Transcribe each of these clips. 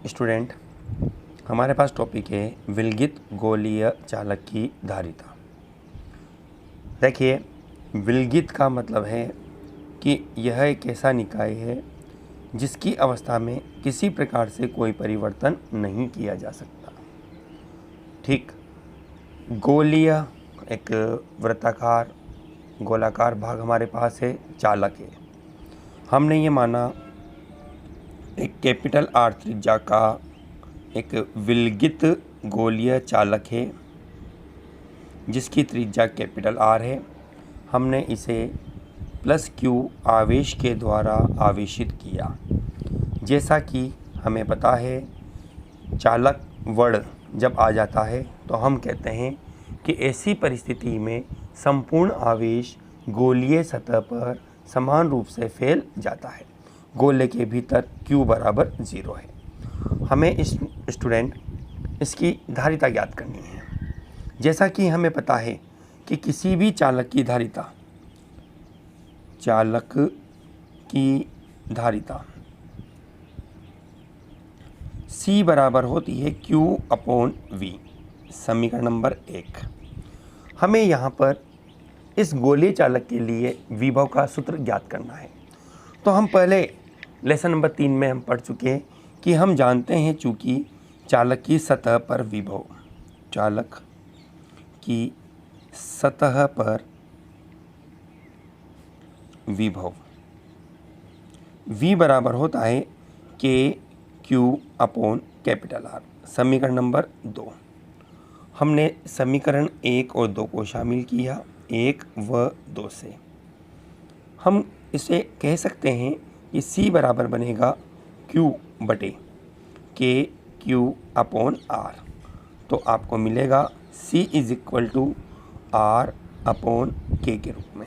Student, हमारे पास topic है विलगित गोलीय चालक की धारिता। देखिए, विलगित का मतलब है कि यह एक ऐसा निकाय है जिसकी अवस्था में किसी प्रकार से कोई परिवर्तन नहीं किया जा सकता। ठीक, गोलीय एक वृत्ताकार गोलाकार भाग हमारे पास है, चालक है। हमने ये माना एक कैपिटल आर त्रिज्या का एक विलगित गोलीय चालक है जिसकी त्रिज्या कैपिटल आर है। हमने इसे प्लस क्यू आवेश के द्वारा आवेशित किया। जैसा कि हमें पता है, चालक वर्ण जब आ जाता है तो हम कहते हैं कि ऐसी परिस्थिति में संपूर्ण आवेश गोलीय सतह पर समान रूप से फैल जाता है। गोले के भीतर Q बराबर 0 है। हमें इस स्टूडेंट इसकी धारिता ज्ञात करनी है। जैसा कि हमें पता है कि किसी भी चालक की धारिता C बराबर होती है Q/V। समीकरण नंबर 1। हमें यहाँ पर इस गोलीय चालक के लिए विभव का सूत्र ज्ञात करना है। तो हम पहले लेसन नंबर 3 में हम पढ़ चुके हैं कि हम जानते हैं चूँकि चालक की सतह पर विभव V बराबर होता है KQ/R। समीकरण नंबर 2। हमने समीकरण 1 और 2 को शामिल किया, 1 व 2 से। हम इसे कह सकते हैं कि C बराबर बनेगा Q/KQ/R। तो आपको मिलेगा C = R/K के रूप में।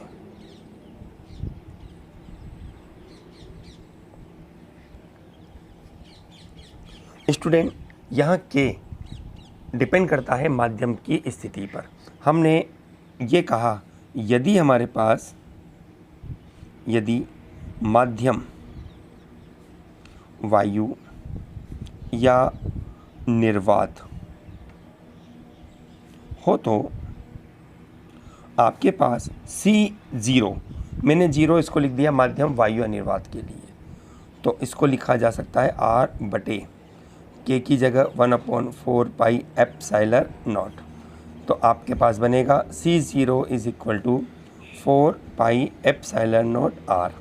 स्टूडेंट, यहाँ K डिपेंड करता है माध्यम की स्थिति पर। हमने ये कहा यदि माध्यम वायु या निर्वात हो तो आपके पास C0, मैंने 0 इसको लिख दिया माध्यम वायु या निर्वात के लिए, तो इसको लिखा जा सकता है R/K की जगह 1/4 पाई एप्सिलॉन। तो आपके पास बनेगा C0 = 4 पाई एप्सिलॉन R।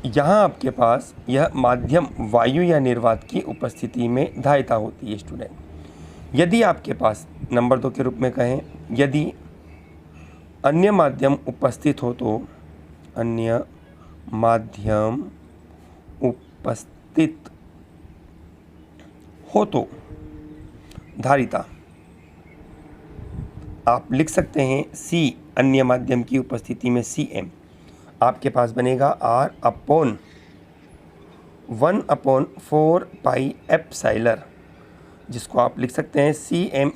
यहाँ आपके पास यह माध्यम वायु या निर्वात की उपस्थिति में धारिता होती है। स्टूडेंट, यदि आपके पास नंबर 2 के रूप में कहें, यदि अन्य माध्यम उपस्थित हो तो धारिता आप लिख सकते हैं C, अन्य माध्यम की उपस्थिति में Cm। आपके पास बनेगा R/1/4 पाई एप्सिलॉन, जिसको आप लिख सकते हैं Cm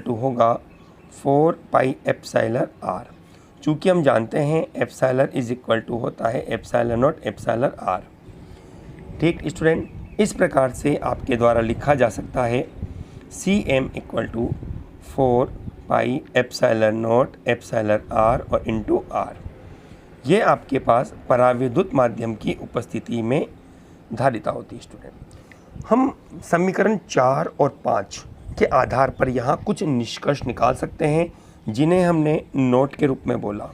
= होगा 4 पाई एप्सिलॉन R। चूँकि हम जानते हैं एप्सिलॉन = होता है ε0 ε/R। ठीक स्टूडेंट, इस प्रकार से आपके द्वारा लिखा जा सकता है Cm = 4 पाई ε0 εR और इंटू R। ये आपके पास पराविद्युत माध्यम की उपस्थिति में धारिता होती है। स्टूडेंट, हम समीकरण 4 और 5 के आधार पर यहाँ कुछ निष्कर्ष निकाल सकते हैं जिन्हें हमने नोट के रूप में बोला।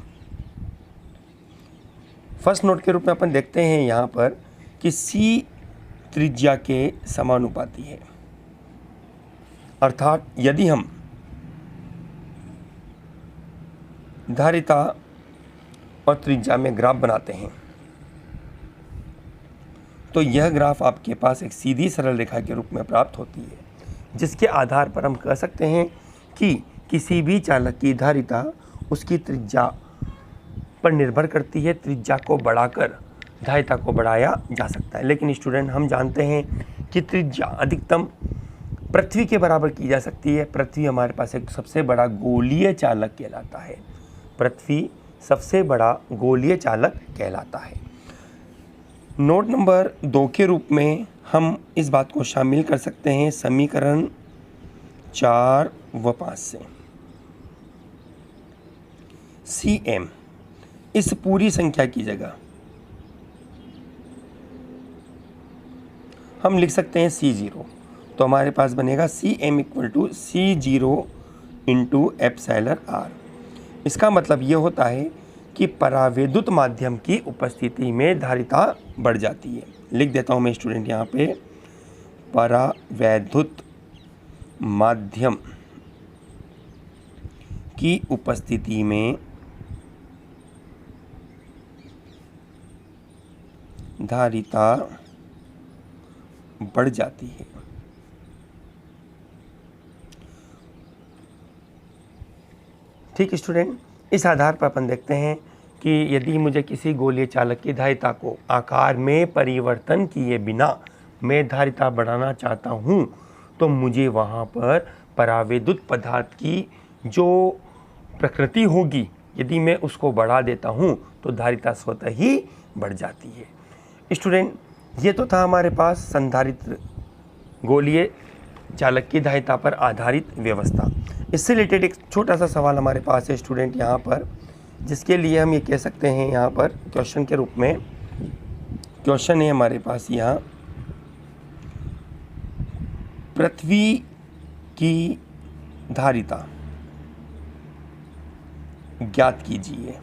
फर्स्ट नोट के रूप में अपन देखते हैं यहाँ पर कि C त्रिज्या के समानुपाती है। अर्थात यदि हम धारिता और त्रिज्या में ग्राफ बनाते हैं तो यह ग्राफ आपके पास एक सीधी सरल रेखा के रूप में प्राप्त होती है, जिसके आधार पर हम कह सकते हैं कि किसी भी चालक की धारिता उसकी त्रिज्या पर निर्भर करती है। त्रिज्या को बढ़ाकर धारिता को बढ़ाया जा सकता है। लेकिन स्टूडेंट, हम जानते हैं कि त्रिज्या अधिकतम पृथ्वी के बराबर की जा सकती है। पृथ्वी हमारे पास एक सबसे बड़ा गोलीय चालक कहलाता है। पृथ्वी सबसे बड़ा गोलीय चालक कहलाता है। नोट नंबर 2 के रूप में हम इस बात को शामिल कर सकते हैं समीकरण 4 व 5 से। Cm इस पूरी संख्या की जगह हम लिख सकते हैं C0, तो हमारे पास बनेगा Cm equal to C0 into epsilon r। इसका मतलब ये होता है कि परावैद्युत माध्यम की उपस्थिति में धारिता बढ़ जाती है। लिख देता हूँ मैं स्टूडेंट यहाँ पे, परावैद्युत माध्यम की उपस्थिति में धारिता बढ़ जाती है। ठीक स्टूडेंट, इस आधार पर अपन देखते हैं कि यदि मुझे किसी गोलीय चालक की धारिता को आकार में परिवर्तन किए बिना मैं धारिता बढ़ाना चाहता हूँ, तो मुझे वहाँ पर परावैद्युत पदार्थ की जो प्रकृति होगी, यदि मैं उसको बढ़ा देता हूँ तो धारिता स्वतः ही बढ़ जाती है। स्टूडेंट, ये तो था हमारे पास संधारित्र गोलीय चालक की धारिता पर आधारित व्यवस्था। इससे रिलेटेड एक छोटा सा सवाल हमारे पास है स्टूडेंट यहाँ पर, जिसके लिए हम ये कह सकते हैं यहाँ पर क्वेश्चन के रूप में। क्वेश्चन है हमारे पास यहाँ, पृथ्वी की धारिता ज्ञात कीजिए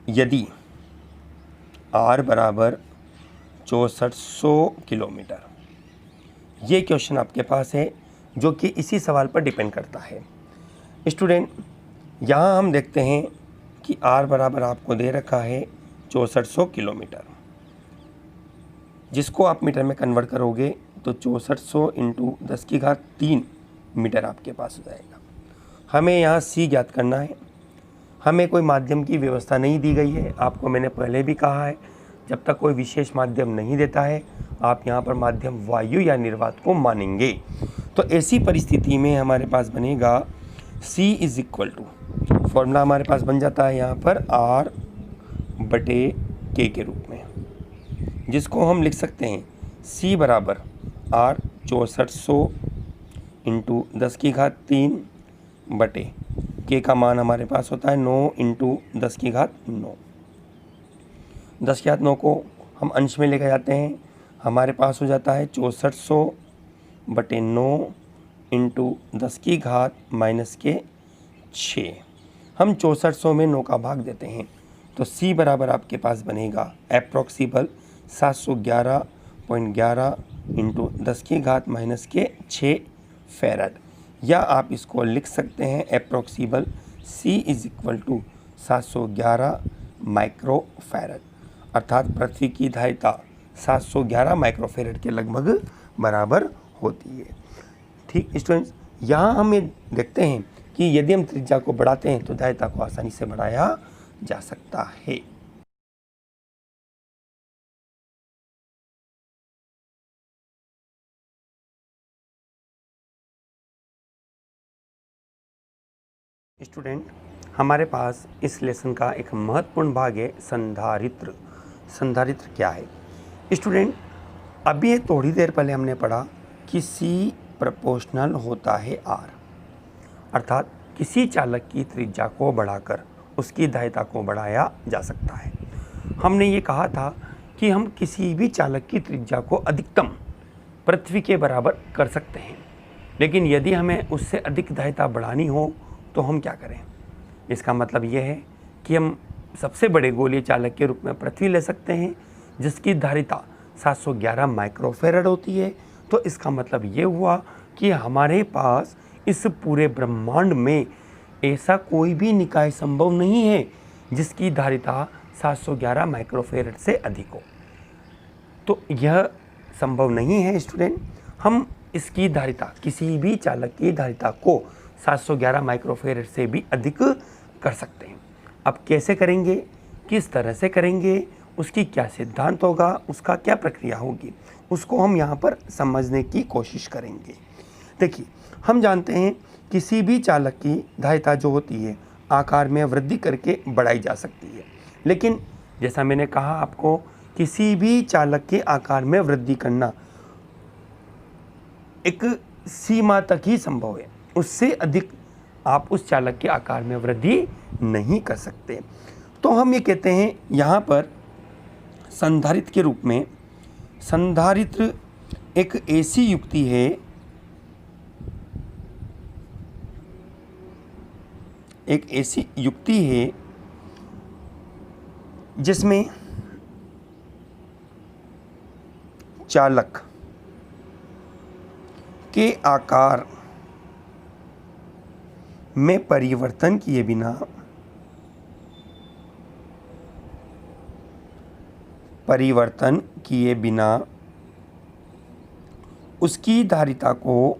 यदि r बराबर 6400 किलोमीटर। ये क्वेश्चन आपके पास है जो कि इसी सवाल पर डिपेंड करता है। स्टूडेंट, यहाँ हम देखते हैं कि r बराबर आपको दे रखा है 6400 किलोमीटर, जिसको आप मीटर में कन्वर्ट करोगे तो 6400 इंटू 10⁻³ मीटर आपके पास हो जाएगा। हमें यहाँ c ज्ञात करना है। हमें कोई माध्यम की व्यवस्था नहीं दी गई है। आपको मैंने पहले भी कहा है, जब तक कोई विशेष माध्यम नहीं देता है आप यहाँ पर माध्यम वायु या निर्वात को मानेंगे। तो ऐसी परिस्थिति में हमारे पास बनेगा c is equal to, formula हमारे पास बन जाता है यहाँ पर R/K के रूप में, जिसको हम लिख सकते हैं c बराबर R 6400 इंटू 10⁻³ बटे K का मान हमारे पास होता है 9 इंटू 10⁻9। 10⁻9 को हम अंश में लेकर जाते हैं, हमारे पास हो जाता है 6400 बटे 9 इंटू 10⁻⁻6। हम 6400 में 9 का भाग देते हैं तो c बराबर आपके पास बनेगा अप्रॉक्सीबल 711.11 इंटू 10⁻⁻6 फैराड, या आप इसको लिख सकते हैं approximately c is equal to 711 microfarad, अर्थात पृथ्वी की धारिता 711 माइक्रोफैरड के लगभग बराबर होती है। ठीक स्टूडेंट्स, यहाँ हम ये देखते हैं कि यदि हम त्रिज्या को बढ़ाते हैं तो धारिता को आसानी से बढ़ाया जा सकता है। स्टूडेंट, हमारे पास इस लेसन का एक महत्वपूर्ण भाग है संधारित्र। संधारित्र क्या है स्टूडेंट? अभी थोड़ी देर पहले हमने पढ़ा कि C प्रोपोर्शनल होता है R, अर्थात किसी चालक की त्रिज्या को बढ़ाकर उसकी धारिता को बढ़ाया जा सकता है। हमने ये कहा था कि हम किसी भी चालक की त्रिज्या को अधिकतम पृथ्वी के बराबर कर सकते हैं, लेकिन यदि हमें उससे अधिक धारिता बढ़ानी हो तो हम क्या करें? इसका मतलब ये है कि हम सबसे बड़े गोलीय चालक के रूप में पृथ्वी ले सकते हैं, जिसकी धारिता 711 माइक्रोफैरड होती है। तो इसका मतलब ये हुआ कि हमारे पास इस पूरे ब्रह्मांड में ऐसा कोई भी निकाय संभव नहीं है जिसकी धारिता 711 माइक्रोफैरड से अधिक हो। तो यह संभव नहीं है स्टूडेंट। हम इसकी धारिता, किसी भी चालक की धारिता को 711 माइक्रोफैरड से भी अधिक कर सकते हैं। अब कैसे करेंगे, किस तरह से करेंगे, उसकी क्या सिद्धांत होगा, उसका क्या प्रक्रिया होगी, उसको हम यहाँ पर समझने की कोशिश करेंगे। देखिए, हम जानते हैं किसी भी चालक की धारिता जो होती है आकार में वृद्धि करके बढ़ाई जा सकती है। लेकिन जैसा मैंने कहा आपको, किसी भी चालक के आकार में वृद्धि करना एक सीमा तक ही संभव है, उससे अधिक आप उस चालक के आकार में वृद्धि नहीं कर सकते। तो हम ये कहते हैं यहाँ पर संधारित्र के रूप में, संधारित्र एक ऐसी युक्ति है, एक ऐसी युक्ति है जिसमें चालक के आकार में परिवर्तन किए बिना उसकी धारिता को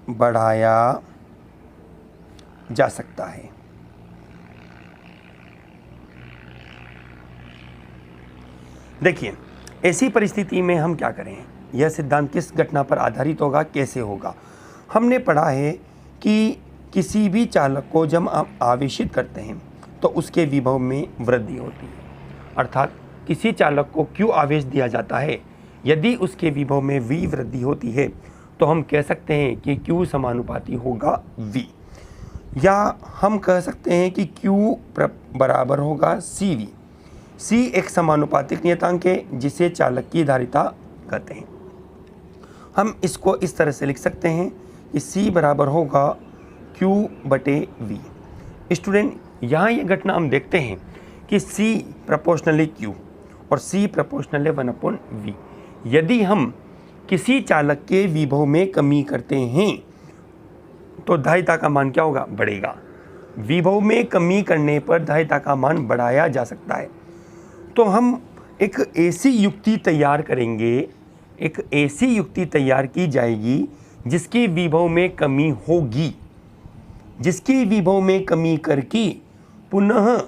बढ़ाया जा सकता है। देखिए, ऐसी परिस्थिति में हम क्या करें, यह सिद्धांत किस घटना पर आधारित होगा, कैसे होगा। हमने पढ़ा है कि किसी भी चालक को जब आप आवेशित करते हैं तो उसके विभव में वृद्धि होती है। अर्थात किसी चालक को Q आवेश दिया जाता है, यदि उसके विभव में V वृद्धि होती है तो हम कह सकते हैं कि Q समानुपाती होगा V, या हम कह सकते हैं कि Q बराबर होगा CV। C एक समानुपातिक नियतांक है जिसे चालक की धारिता कहते हैं। हम इसको इस तरह से लिख सकते हैं कि C बराबर होगा Q/V। स्टूडेंट, यहाँ ये घटना हम देखते हैं कि C प्रोपोर्शनली Q और C प्रोपोर्शनली 1/V। यदि हम किसी चालक के विभव में कमी करते हैं तो धारिता का मान क्या होगा, बढ़ेगा। विभव में कमी करने पर धारिता का मान बढ़ाया जा सकता है। तो हम एक ऐसी युक्ति तैयार करेंगे, एक ऐसी युक्ति तैयार की जाएगी जिसके विभव में कमी होगी, जिसके विभव में कमी करके पुनः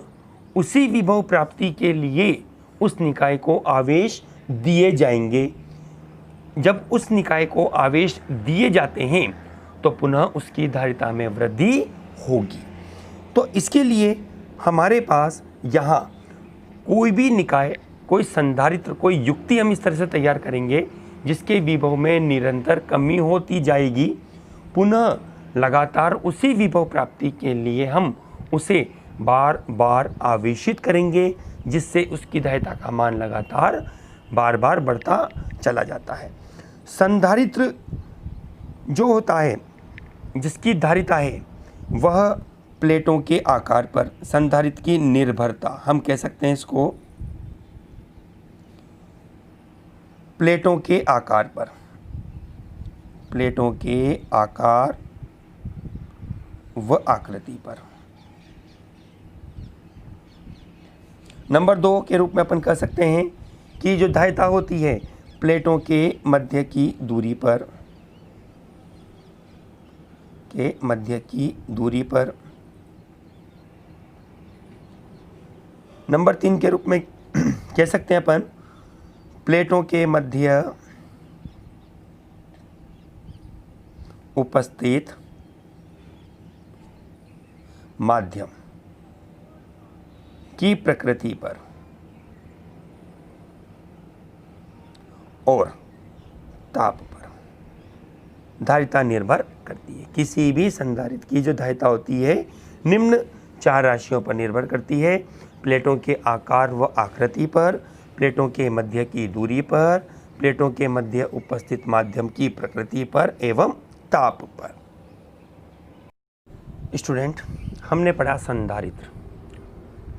उसी विभव प्राप्ति के लिए उस निकाय को आवेश दिए जाएंगे। जब उस निकाय को आवेश दिए जाते हैं तो पुनः उसकी धारिता में वृद्धि होगी। तो इसके लिए हमारे पास यहाँ कोई भी निकाय, कोई संधारित्र, कोई युक्ति हम इस तरह से तैयार करेंगे जिसके विभव में निरंतर कमी होती जाएगी, पुनः लगातार उसी विभव प्राप्ति के लिए हम उसे बार बार आवेशित करेंगे, जिससे उसकी धारिता का मान लगातार बार बार बढ़ता चला जाता है। संधारित्र जो होता है, जिसकी धारिता है, वह प्लेटों के आकार पर, संधारित्र की निर्भरता, हम कह सकते हैं इसको प्लेटों के आकार पर, प्लेटों के आकार व आकृति पर। नंबर 2 के रूप में अपन कह सकते हैं कि जो धारिता होती है प्लेटों के मध्य की दूरी पर, नंबर 3 के रूप में कह सकते हैं अपन प्लेटों के मध्य उपस्थित माध्यम की प्रकृति पर और ताप पर धारिता निर्भर करती है। किसी भी संधारित्र की जो धारिता होती है निम्न 4 राशियों पर निर्भर करती है: प्लेटों के आकार व आकृति पर, प्लेटों के मध्य की दूरी पर, प्लेटों के मध्य उपस्थित माध्यम की प्रकृति पर एवं ताप पर। स्टूडेंट, हमने पढ़ा संधारित्र,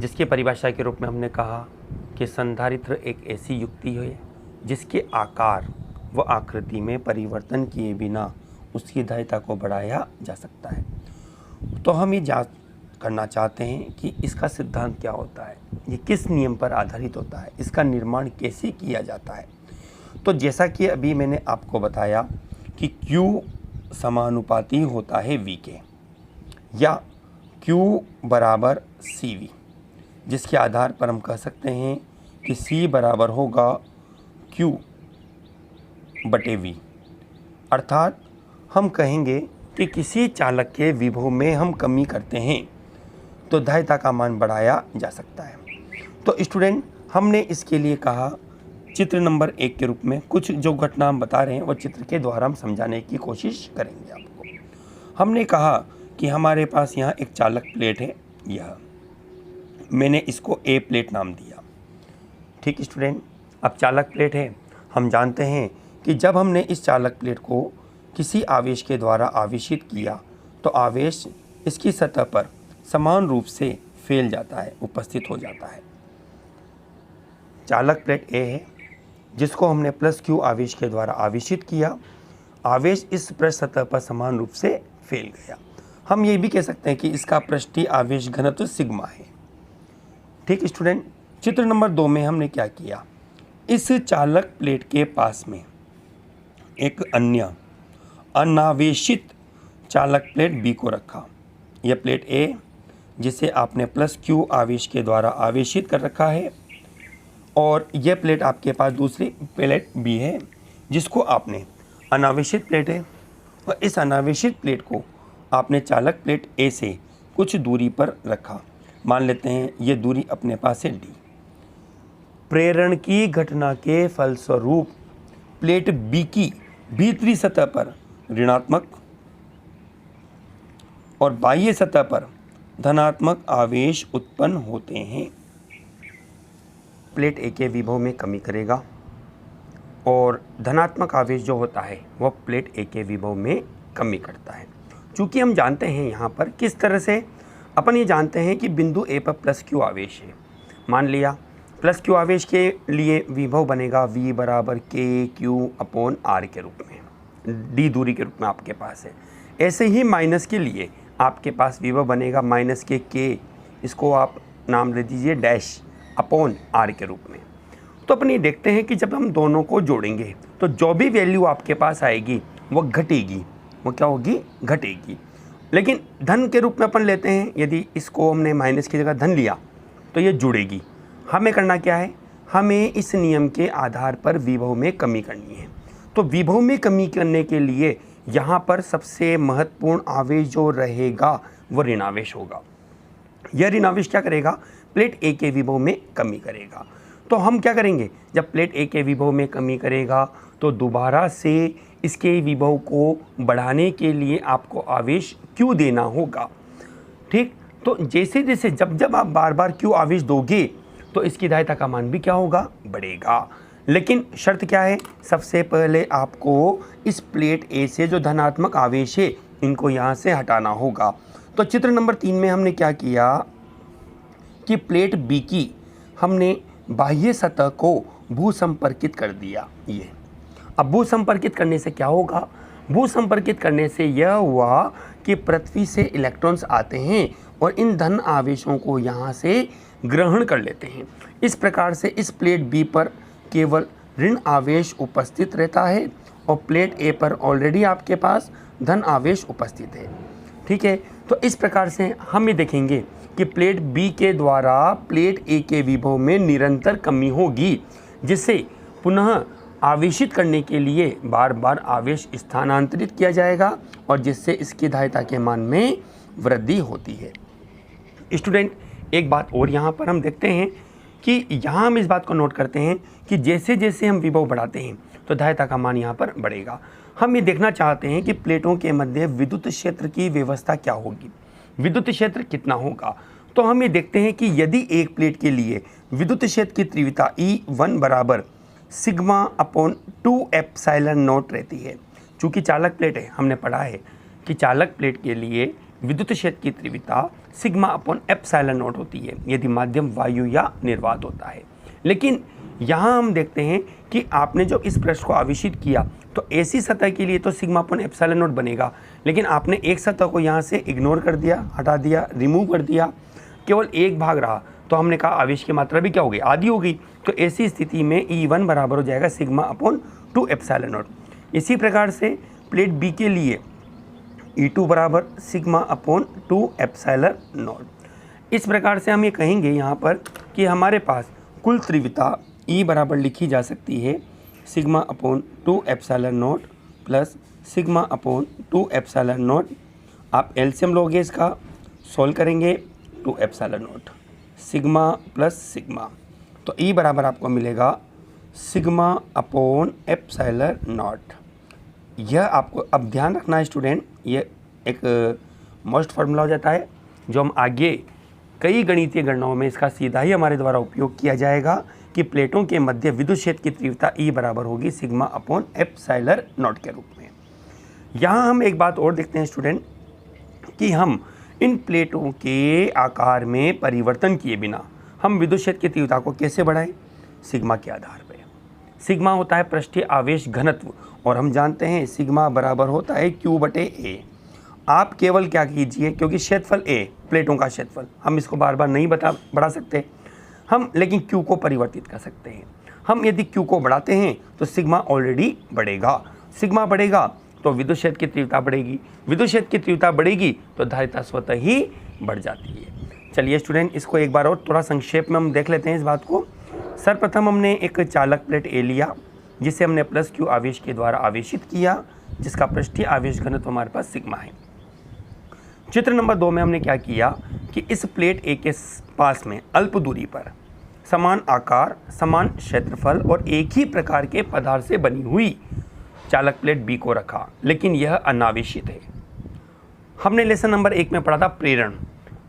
जिसकी परिभाषा के रूप में हमने कहा कि संधारित्र एक ऐसी युक्ति है जिसके आकार व आकृति में परिवर्तन किए बिना उसकी धारिता को बढ़ाया जा सकता है। तो हम ये जांच करना चाहते हैं कि इसका सिद्धांत क्या होता है, ये किस नियम पर आधारित होता है, इसका निर्माण कैसे किया जाता है। तो जैसा कि अभी मैंने आपको बताया कि Q समानुपाती होता है V के, या Q बराबर CV, जिसके आधार पर हम कह सकते हैं कि C बराबर होगा Q/V। अर्थात हम कहेंगे कि किसी चालक के विभव में हम कमी करते हैं तो धारिता का मान बढ़ाया जा सकता है। तो स्टूडेंट, हमने इसके लिए कहा चित्र नंबर 1 के रूप में कुछ जो घटना हम बता रहे हैं वो चित्र के द्वारा हम समझाने की कोशिश करेंगे आपको। हमने कहा कि हमारे पास यहाँ एक चालक प्लेट है, यह मैंने इसको ए प्लेट नाम दिया। ठीक स्टूडेंट, अब चालक प्लेट है, हम जानते हैं कि जब हमने इस चालक प्लेट को किसी आवेश के द्वारा आवेशित किया तो आवेश इसकी सतह पर समान रूप से फैल जाता है, उपस्थित हो जाता है। चालक प्लेट ए है जिसको हमने प्लस क्यू आवेश के द्वारा आवेशित किया, आवेश इस पृष्ठ सतह पर समान रूप से फैल गया। हम ये भी कह सकते हैं कि इसका पृष्ठीय आवेश घनत्व सिग्मा है। ठीक स्टूडेंट, चित्र नंबर 2 में हमने क्या किया, इस चालक प्लेट के पास में एक अन्य अनावेशित चालक प्लेट बी को रखा। यह प्लेट ए जिसे आपने प्लस क्यू आवेश के द्वारा आवेशित कर रखा है, और यह प्लेट आपके पास दूसरी प्लेट बी है जिसको आपने अनावेशित प्लेट है, और इस अनावेशित प्लेट को आपने चालक प्लेट ए से कुछ दूरी पर रखा। मान लेते हैं ये दूरी अपने पास है डी। प्रेरण की घटना के फलस्वरूप प्लेट बी की भीतरी सतह पर ऋणात्मक और बाह्य सतह पर धनात्मक आवेश उत्पन्न होते हैं। प्लेट ए के विभव में कमी करेगा और धनात्मक आवेश जो होता है वह प्लेट ए के विभव में कमी करता है। चूँकि हम जानते हैं यहाँ पर किस तरह से अपन ये जानते हैं कि बिंदु ए पर प्लस क्यू आवेश है। मान लिया प्लस क्यू आवेश के लिए विभव बनेगा V बराबर के क्यू अपॉन आर के रूप में, डी दूरी के रूप में आपके पास है। ऐसे ही माइनस के लिए आपके पास विभव बनेगा माइनस के, इसको आप नाम दे दीजिए डैश अपॉन आर के रूप में। तो अपन ये देखते हैं कि जब हम दोनों को जोड़ेंगे तो जो भी वैल्यू आपके पास आएगी वो घटेगी। वो क्या होगी? घटेगी। लेकिन धन के रूप में अपन लेते हैं, यदि इसको हमने माइनस की जगह धन लिया तो ये जुड़ेगी। हमें करना क्या है? हमें इस नियम के आधार पर विभव में कमी करनी है। तो विभव में कमी करने के लिए यहाँ पर सबसे महत्वपूर्ण आवेश जो रहेगा वो ऋणावेश होगा। यह ऋणावेश क्या करेगा? प्लेट ए के विभव में कमी करेगा। तो हम क्या करेंगे? जब प्लेट ए के विभव में कमी करेगा तो दोबारा से इसके विभव को बढ़ाने के लिए आपको आवेश क्यू देना होगा। ठीक, तो जैसे जैसे जब आप बार बार क्यू आवेश दोगे तो इसकी धारिता का मान भी क्या होगा? बढ़ेगा। लेकिन शर्त क्या है? सबसे पहले आपको इस प्लेट ए से जो धनात्मक आवेश है इनको यहाँ से हटाना होगा। तो चित्र नंबर 3 में हमने क्या किया कि प्लेट बी की हमने बाह्य सतह को भू संपर्कित कर दिया। ये अब भू संपर्कित करने से क्या होगा? भू संपर्कित करने से यह हुआ कि पृथ्वी से इलेक्ट्रॉन्स आते हैं और इन धन आवेशों को यहाँ से ग्रहण कर लेते हैं। इस प्रकार से इस प्लेट बी पर केवल ऋण आवेश उपस्थित रहता है और प्लेट ए पर ऑलरेडी आपके पास धन आवेश उपस्थित है। ठीक है, तो इस प्रकार से हम ये देखेंगे कि प्लेट बी के द्वारा प्लेट ए के विभव में निरंतर कमी होगी, जिससे पुनः आवेशित करने के लिए बार बार आवेश स्थानांतरित किया जाएगा और जिससे इसकी धारिता के मान में वृद्धि होती है। स्टूडेंट, एक बात और यहाँ पर हम देखते हैं कि यहाँ हम इस बात को नोट करते हैं कि जैसे जैसे हम विभव बढ़ाते हैं तो धारिता का मान यहाँ पर बढ़ेगा। हम ये देखना चाहते हैं कि प्लेटों के मध्य विद्युत क्षेत्र की व्यवस्था क्या होगी, विद्युत क्षेत्र कितना होगा। तो हम ये देखते हैं कि यदि एक प्लेट के लिए विद्युत क्षेत्र की तीव्रता E1 बराबर सिग्मा अपॉन 2 एप्सिलॉन नॉट रहती है। चूँकि चालक प्लेट है, हमने पढ़ा है कि चालक प्लेट के लिए विद्युत क्षेत्र की तीव्रता सिग्मा अपॉन एप्सिलॉन नॉट होती है यदि माध्यम वायु या निर्वात होता है। लेकिन यहाँ हम देखते हैं कि आपने जब इस पृष्ठ को आवेशित किया तो ऐसी सतह के लिए तो सिग्मा अपॉन एप्सिलॉन नॉट बनेगा, लेकिन आपने एक सतह को यहाँ से इग्नोर कर दिया, हटा दिया, रिमूव कर दिया, केवल एक भाग रहा। तो हमने कहा आवेश की मात्रा भी क्या हो गई? आधी हो गई। तो ऐसी स्थिति में E1 बराबर हो जाएगा सिग्मा अपॉन 2 एप्सिलॉन नॉट। इसी प्रकार से प्लेट बी के लिए E2 बराबर सिग्मा अपॉन 2 एप्सिलॉन नॉट। इस प्रकार से हम ये कहेंगे यहाँ पर कि हमारे पास कुल तीव्रता E बराबर लिखी जा सकती है sigma upon 2 epsilon not plus sigma upon 2 epsilon not. आप एलसीएम लोगे इसका, सोल्व करेंगे 2 epsilon not sigma plus sigma, तो ई बराबर आपको मिलेगा सिग्मा अपॉन एप्सिलॉन नॉट। यह आपको अब ध्यान रखना है स्टूडेंट, ये एक मोस्ट फार्मूला हो जाता है जो हम आगे कई गणितीय गणनाओं में इसका सीधा ही हमारे द्वारा उपयोग किया जाएगा कि प्लेटों के मध्य विद्युत क्षेत्र की तीव्रता ई बराबर होगी सिग्मा अपॉन एप्सिलॉन नॉट के रूप में। यहाँ हम एक बात और देखते हैं स्टूडेंट कि हम इन प्लेटों के आकार में परिवर्तन किए बिना हम विद्युत क्षेत्र की तीव्रता को कैसे बढ़ाएं? सिग्मा के आधार पर। सिग्मा होता है पृष्ठीय आवेश घनत्व और हम जानते हैं सिग्मा बराबर होता है Q बटे ए। आप केवल क्या कीजिए, क्योंकि क्षेत्रफल ए प्लेटों का क्षेत्रफल हम इसको बार बार नहीं बढ़ा सकते हम, लेकिन Q को परिवर्तित कर सकते हैं। हम यदि Q को बढ़ाते हैं तो सिग्मा ऑलरेडी बढ़ेगा, सिग्मा बढ़ेगा तो विद्युत क्षेत्र की तीव्रता बढ़ेगी, विद्युत क्षेत्र की तीव्रता बढ़ेगी तो धारिता स्वतः ही बढ़ जाती है। चलिए स्टूडेंट, इसको एक बार और थोड़ा संक्षेप में हम देख लेते हैं इस बात को। सर्वप्रथम हमने एक चालक प्लेट ए लिया जिसे हमने प्लस Q आवेश के द्वारा आवेशित किया, जिसका पृष्ठीय आवेश घनत्व हमारे पास सिग्मा है। चित्र नंबर 2 में हमने क्या किया कि इस प्लेट ए के पास में अल्प दूरी पर समान आकार, समान क्षेत्रफल और एक ही प्रकार के पदार्थ से बनी हुई चालक प्लेट बी को रखा, लेकिन यह अनावेशित है। हमने लेसन नंबर 1 में पढ़ा था प्रेरण।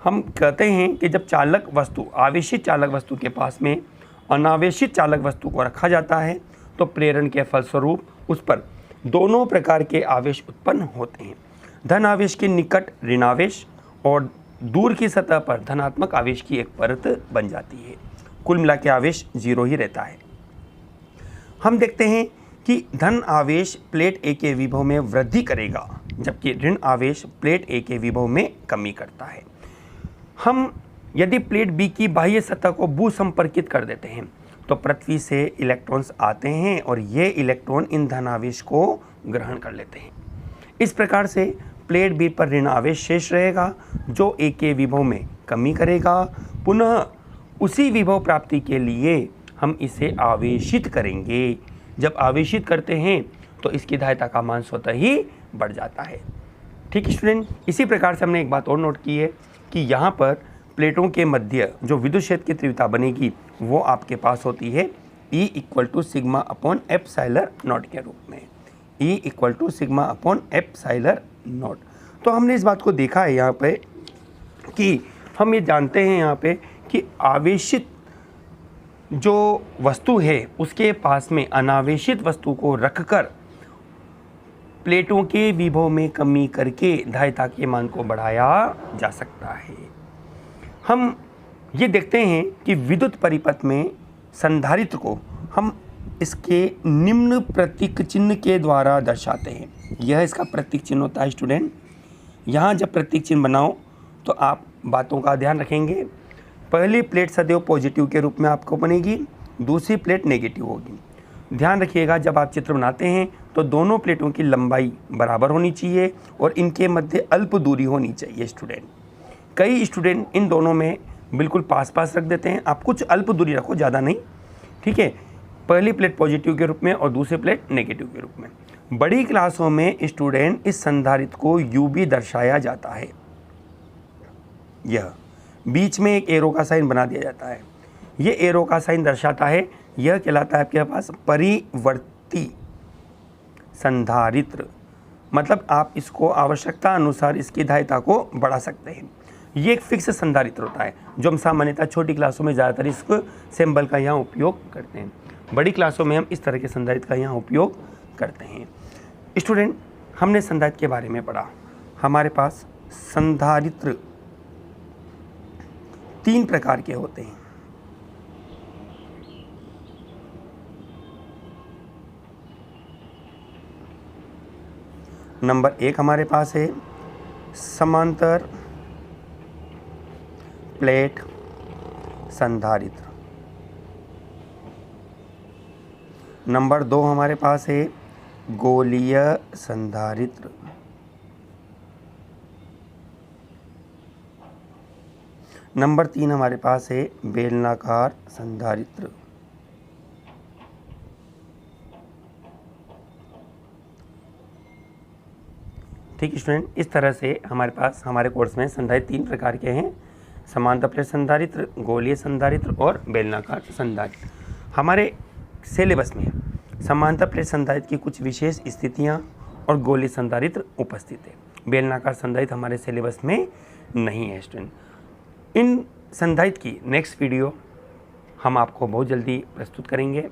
हम कहते हैं कि जब चालक वस्तु आवेशित चालक वस्तु के पास में अनावेशित चालक वस्तु को रखा जाता है तो प्रेरण के फलस्वरूप उस पर दोनों प्रकार के आवेश उत्पन्न होते हैं। धन आवेश के निकट ऋणावेश और दूर की सतह पर धनात्मक आवेश की एक परत बन जाती है। कुल मिला के आवेश 0 ही रहता है। हम देखते हैं कि धन आवेश प्लेट ए के विभव में वृद्धि करेगा, जबकि ऋण आवेश प्लेट ए के विभव में कमी करता है। हम यदि प्लेट बी की बाह्य सतह को भू संपर्कित कर देते हैं तो पृथ्वी से इलेक्ट्रॉन्स आते हैं और ये इलेक्ट्रॉन इन धन आवेश को ग्रहण कर लेते हैं। इस प्रकार से प्लेट बी पर ऋण आवेश शेष रहेगा जो ए के विभव में कमी करेगा। पुनः उसी विभव प्राप्ति के लिए हम इसे आवेशित करेंगे। जब आवेशित करते हैं तो इसकी धारिता का मान स्वतः ही बढ़ जाता है। ठीक है स्टूडेंट, इसी प्रकार से हमने एक बात और नोट की है कि यहाँ पर प्लेटों के मध्य जो विद्युत क्षेत्र की तीव्रता बनेगी वो आपके पास होती है E equal to sigma upon epsilon not के रूप में। E equal to sigma upon epsilon not. तो हमने इस बात को देखा है यहाँ पे कि हम ये जानते हैं यहाँ पे कि आवेशित जो वस्तु है उसके पास में अनावेशित वस्तु को रखकर प्लेटों के विभव में कमी करके धारिता के मान को बढ़ाया जा सकता है। हम ये देखते हैं कि विद्युत परिपथ में संधारित्र को हम इसके निम्न प्रतीक चिन्ह के द्वारा दर्शाते हैं। यह इसका प्रतीक चिन्ह होता है स्टूडेंट। यहाँ जब प्रतीक चिन्ह बनाओ तो आप बातों का ध्यान रखेंगे। पहली प्लेट सदैव पॉजिटिव के रूप में आपको बनेगी, दूसरी प्लेट नेगेटिव होगी। ध्यान रखिएगा जब आप चित्र बनाते हैं तो दोनों प्लेटों की लंबाई बराबर होनी चाहिए और इनके मध्य अल्प दूरी होनी चाहिए स्टूडेंट। कई स्टूडेंट इन दोनों में बिल्कुल पास पास रख देते हैं, आप कुछ अल्प दूरी रखो, ज़्यादा नहीं। ठीक है, पहली प्लेट पॉजिटिव के रूप में और दूसरी प्लेट नेगेटिव के रूप में। बड़ी क्लासों में स्टूडेंट इस संधारित्र को यू भी दर्शाया जाता है। यह बीच में एक एरो का साइन बना दिया जाता है। ये एरो का साइन दर्शाता है, यह कहलाता है आपके पास परिवर्ती संधारित्र। मतलब आप इसको आवश्यकता अनुसार इसकी धारिता को बढ़ा सकते हैं। ये एक फिक्स संधारित्र होता है जो हम सामान्यतः छोटी क्लासों में ज़्यादातर इस सिंबल का यहाँ उपयोग करते हैं। बड़ी क्लासों में हम इस तरह के संधारित्र का यहाँ उपयोग करते हैं। स्टूडेंट, हमने संधारित्र के बारे में पढ़ा। हमारे पास संधारित्र 3 प्रकार के होते हैं। नंबर 1 हमारे पास है समांतर प्लेट संधारित्र। नंबर 2 हमारे पास है गोलीय संधारित्र। नंबर 3 हमारे पास है बेलनाकार संधारित्र। ठीक है स्टूडेंट, इस तरह से हमारे पास हमारे कोर्स में संधारित्र 3 प्रकार के हैं, समांतर प्लेट संधारित्र, गोलीय संधारित्र और बेलनाकार संधारित्र। हमारे सिलेबस में समांतर प्लेट संधारित्र की कुछ विशेष स्थितियां और गोलीय संधारित्र उपस्थित है। बेलनाकार संधारित्र हमारे सिलेबस में नहीं है स्टूडेंट। इन संधारित्र की नेक्स्ट वीडियो हम आपको बहुत जल्दी प्रस्तुत करेंगे।